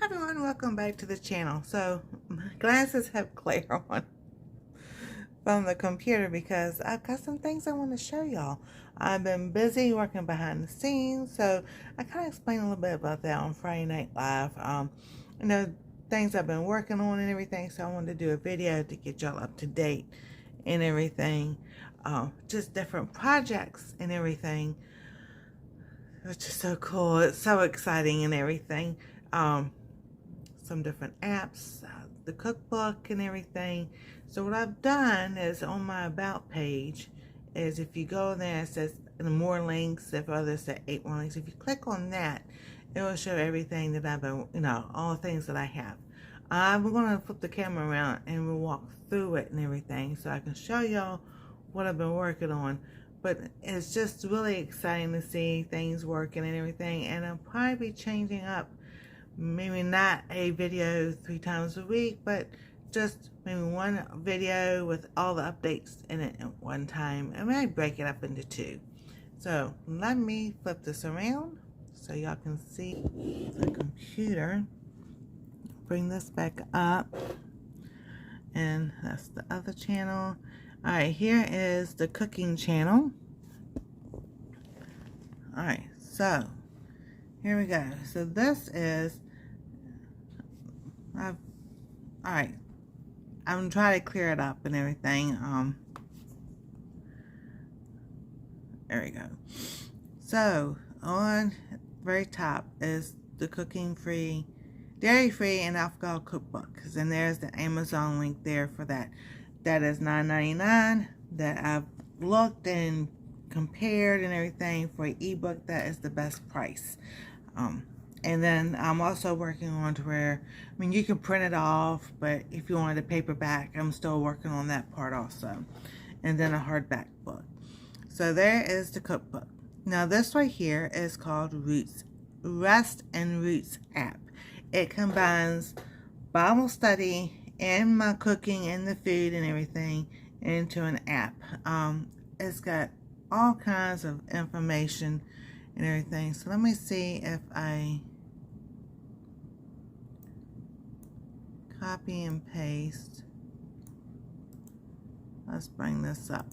Hi everyone, welcome back to the channel. So my glasses have glare on from the computer because I've got some things I want to show y'all. I've been busy working behind the scenes, so I kind of explained a little bit about that on Friday Night Live. You know, things I've been working on and everything, so I wanted to do a video to get y'all up to date and everything. Just different projects and everything, which is so cool. It's so exciting and everything. Some different apps, the cookbook and everything. So what I've done is on my about page is if you go there, it says more links, if others say 8 more links. If you click on that, it will show everything that I've been, all the things that I have. We're going to flip the camera around and we'll walk through it and everything so I can show y'all what I've been working on. But it's just really exciting to see things working and everything, and I'll probably be changing up maybe not a video 3 times a week, but just maybe one video with all the updates in it at one time, and maybe break it up into 2. So let me flip this around so y'all can see the computer. Bring this back up, and that's the other channel. Alright, here is the cooking channel. Alright, so here we go. So this is, alright, I'm trying to clear it up and everything. There we go. So on the very top is the cooking free, dairy free and alcohol cookbook, and there's the Amazon link there for that. That is $9.99. That I've looked and compared and everything. For an ebook, that is the best price. And then I'm also working on to where, you can print it off, but if you wanted a paperback, I'm still working on that part also. And then a hardback book. So there is the cookbook. Now this right here is called Rest and Roots app. It combines Bible study and my cooking and the food and everything into an app. It's got all kinds of information and everything. So let me see if I copy and paste. Let's bring this up.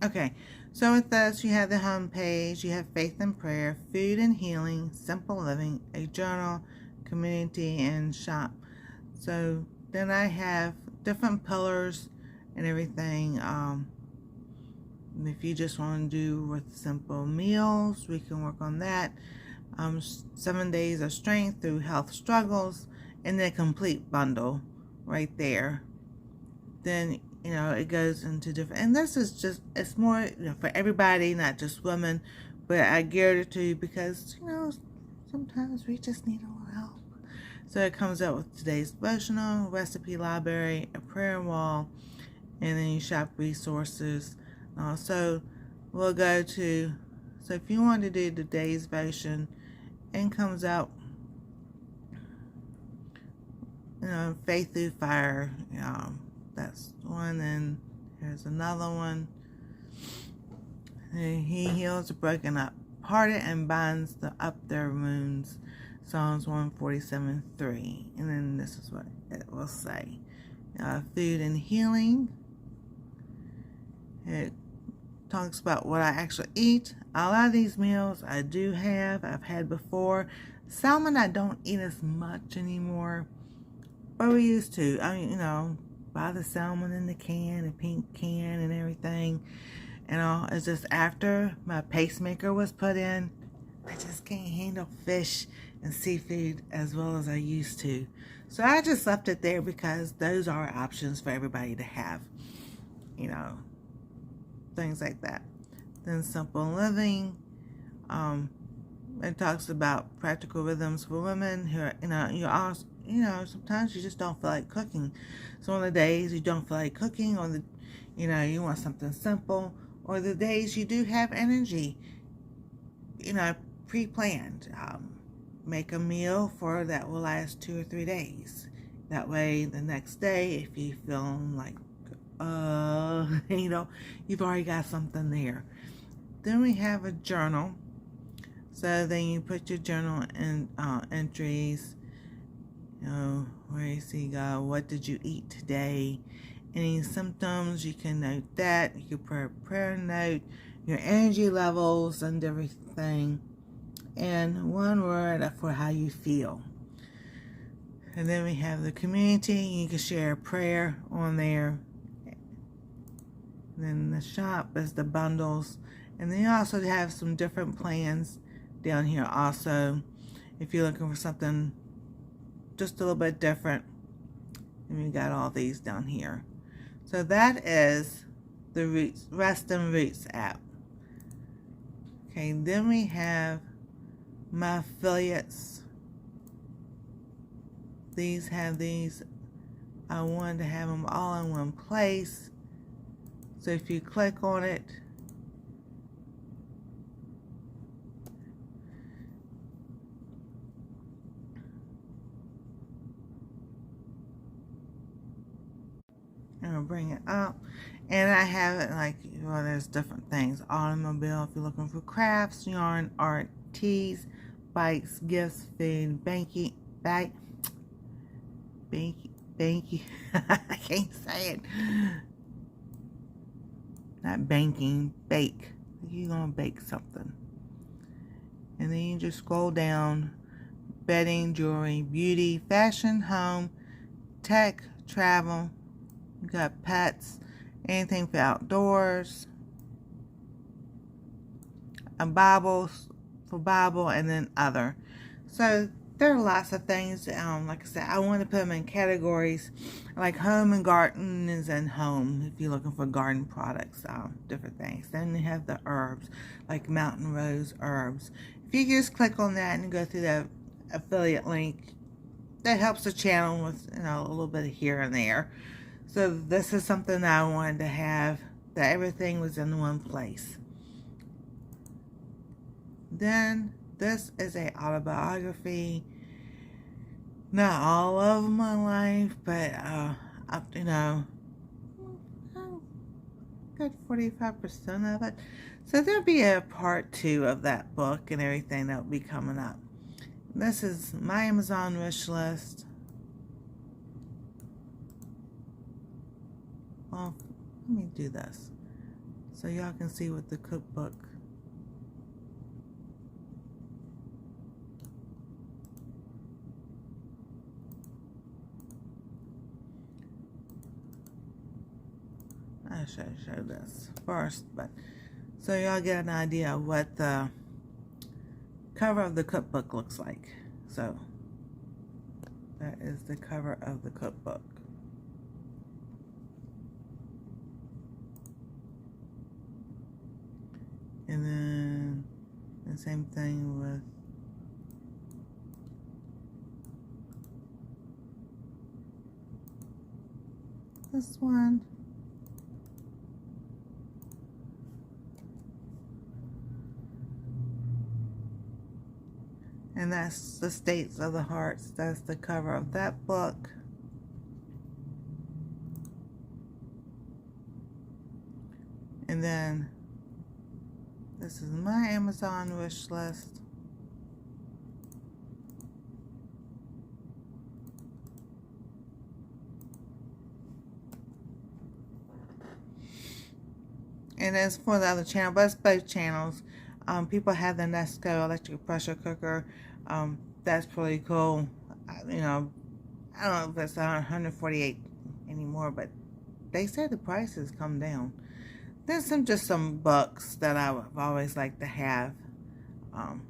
Okay, so with this, you have the home page, you have faith and prayer, food and healing, simple living, a journal, community, and shop. So then I have different pillars and everything. If you just want to do with simple meals, we can work on that. 7 days of strength through health struggles, and then complete bundle right there. Then it goes into different, and this is just, it's more for everybody, not just women, but I geared it to because sometimes we just need a little help. So it comes out with today's devotional, recipe library, a prayer wall, and then you shop resources. So we'll go to, so if you want to do today's version, and comes out, faith through fire, that's one, and here's another one. And he heals the broken up, parted and binds up their wounds, Psalms 147:3. And then this is what it will say. Food and healing. It talks about what I actually eat. A lot of these meals I've had before. Salmon I don't eat as much anymore, but we used to. Buy the salmon in the can, the pink can and everything. It's just after my pacemaker was put in, I just can't handle fish and seafood as well as I used to. So I just left it there because those are options for everybody to have. Things like that. Then simple living. It talks about practical rhythms for women who are, sometimes you just don't feel like cooking. So on the days you don't feel like cooking, or you want something simple, or the days you do have energy, pre-planned. Make a meal that will last 2 or 3 days. That way the next day, if you feel like, you've already got something there. Then we have a journal. So then you put your journal in entries, where you see what did you eat today, any symptoms, you can note that. You can put a prayer note, your energy levels and everything, and one word for how you feel. And then we have the community. You can share a prayer on there. And then the shop is the bundles. And then you also have some different plans down here also, if you're looking for something just a little bit different. And we got all these down here. So that is the Rest and Roots app. Okay, then we have my affiliates. These have these. I wanted to have them all in one place. So if you click on it, I'll bring it up, and I have it like, well, there's different things. Automobile, if you're looking for crafts, yarn, art, teas, bikes, gifts, food, banky, I can't say it. Not banking, bake. You're gonna bake something. And then you just scroll down. Bedding, jewelry, beauty, fashion, home, tech, travel. You got pets, anything for outdoors, a Bible, and then other. So there are lots of things. Like I said, I want to put them in categories like home and gardens and home, if you're looking for garden products, different things. Then you have the herbs, like mountain rose herbs. If you just click on that and go through the affiliate link, that helps the channel with, a little bit of here and there. So this is something that I wanted to have, that everything was in one place. Then this is a autobiography. Not all of my life, but good 45% of it. So there'll be a part 2 of that book and everything that will be coming up. This is my Amazon wish list. Well, let me do this so y'all can see what the cookbook. I should show this first, but so y'all get an idea of what the cover of the cookbook looks like. So that is the cover of the cookbook. And then the same thing with this one. And that's the States of the Hearts. That's the cover of that book. And then this is my Amazon wish list. And as for the other channel, but it's both channels. People have the Nesco electric pressure cooker. That's pretty cool. I don't know if it's 148 anymore, but they say the prices come down. There's just some books that I've always liked to have, and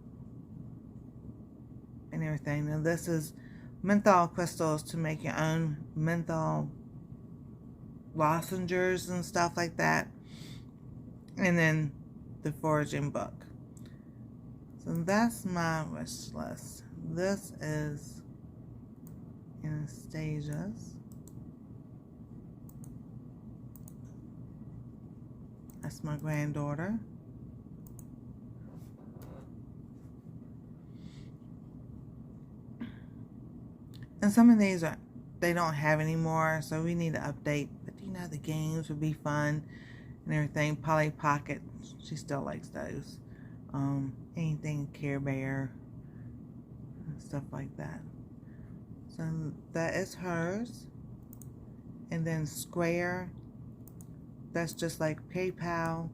everything. Now this is menthol crystals to make your own menthol lozenges and stuff like that. And then the foraging book. So that's my wish list. This is Anastasia's. That's my granddaughter. And some of these they don't have anymore, so we need to update. But the games would be fun and everything. Polly Pocket she still likes those. Anything Care Bear, stuff like that. So that is hers. And then Square, that's just like PayPal.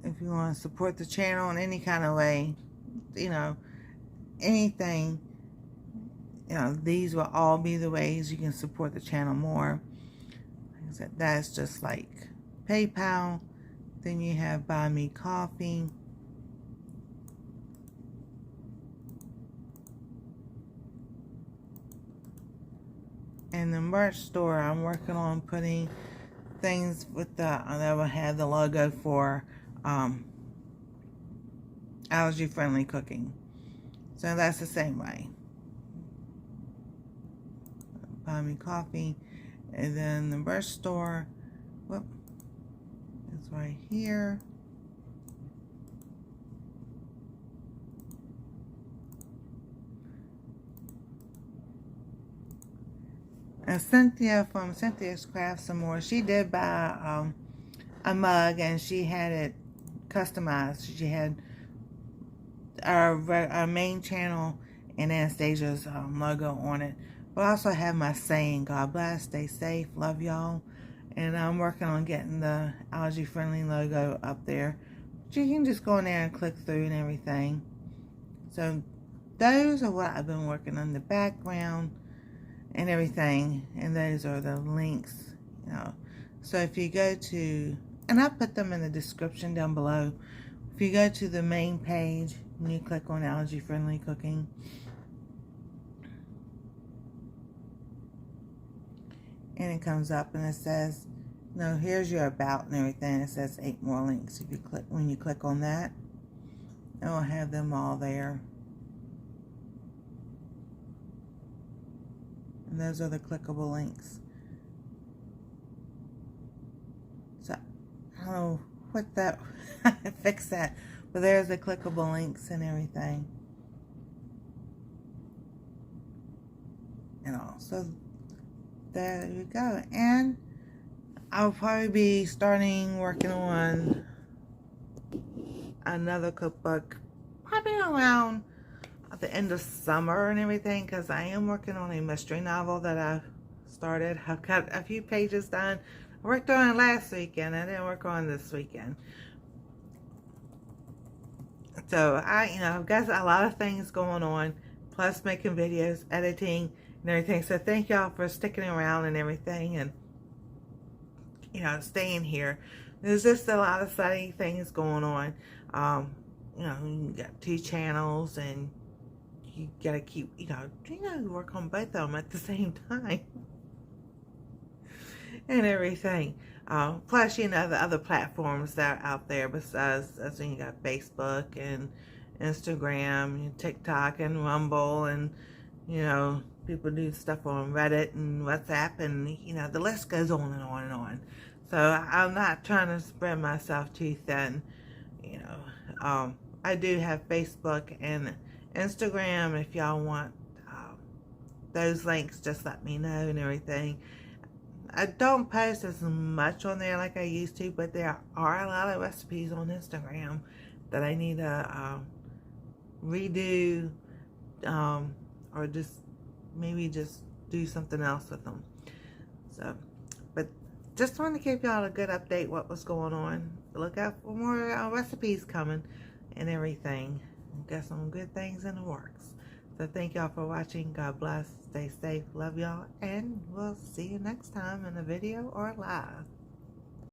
If you want to support the channel in any kind of way, you know, anything, you know, these will all be the ways you can support the channel more. Like I said, that's just like PayPal. Then you have BuyMeACoffee. And the merch store, I'm working on putting things with the, that will have the logo for allergy-friendly cooking. So that's the same way. BuyMeACoffee. And then the merch store, whoop, it's right here. And Cynthia from Cynthia's Craft Some More, she did buy a mug, and she had it customized. She had our main channel and Anastasia's logo on it. But I also have my saying, God bless, stay safe, love y'all. And I'm working on getting the allergy friendly logo up there. So you can just go in there and click through and everything. So those are what I've been working on in the background and everything. And those are the links, you know. So if you go to, and I put them in the description down below. If you go to the main page and you click on allergy friendly cooking, and it comes up and it says, no, here's your about and everything. It says 8 more links. If you click, when you click on that, it will have them all there. And those are the clickable links. So I don't know what that, fix that, but there's the clickable links and everything. And all. So there you go. And I'll probably be working on another cookbook probably around at the end of summer and everything, because I am working on a mystery novel that I've started. I've got a few pages done. I worked on it last weekend. I didn't work on it this weekend. So I've got a lot of things going on, plus making videos, editing, and everything. So thank y'all for sticking around and everything, and staying here. There's just a lot of exciting things going on. You got 2 channels, and you gotta keep, work on both of them at the same time. And everything. Plus, the other platforms that are out there besides, you got Facebook and Instagram, and TikTok and Rumble, and, people do stuff on Reddit and WhatsApp, and, the list goes on and on and on. So I'm not trying to spread myself too thin, I do have Facebook and Instagram. If y'all want those links, just let me know and everything. I don't post as much on there like I used to, but there are a lot of recipes on Instagram that I need to redo, or maybe just do something else with them. So, but just want to give y'all a good update what was going on. Look out for more recipes coming and everything. Got some good things in the works. So thank y'all for watching. God bless. Stay safe. Love y'all. And we'll see you next time in a video or live.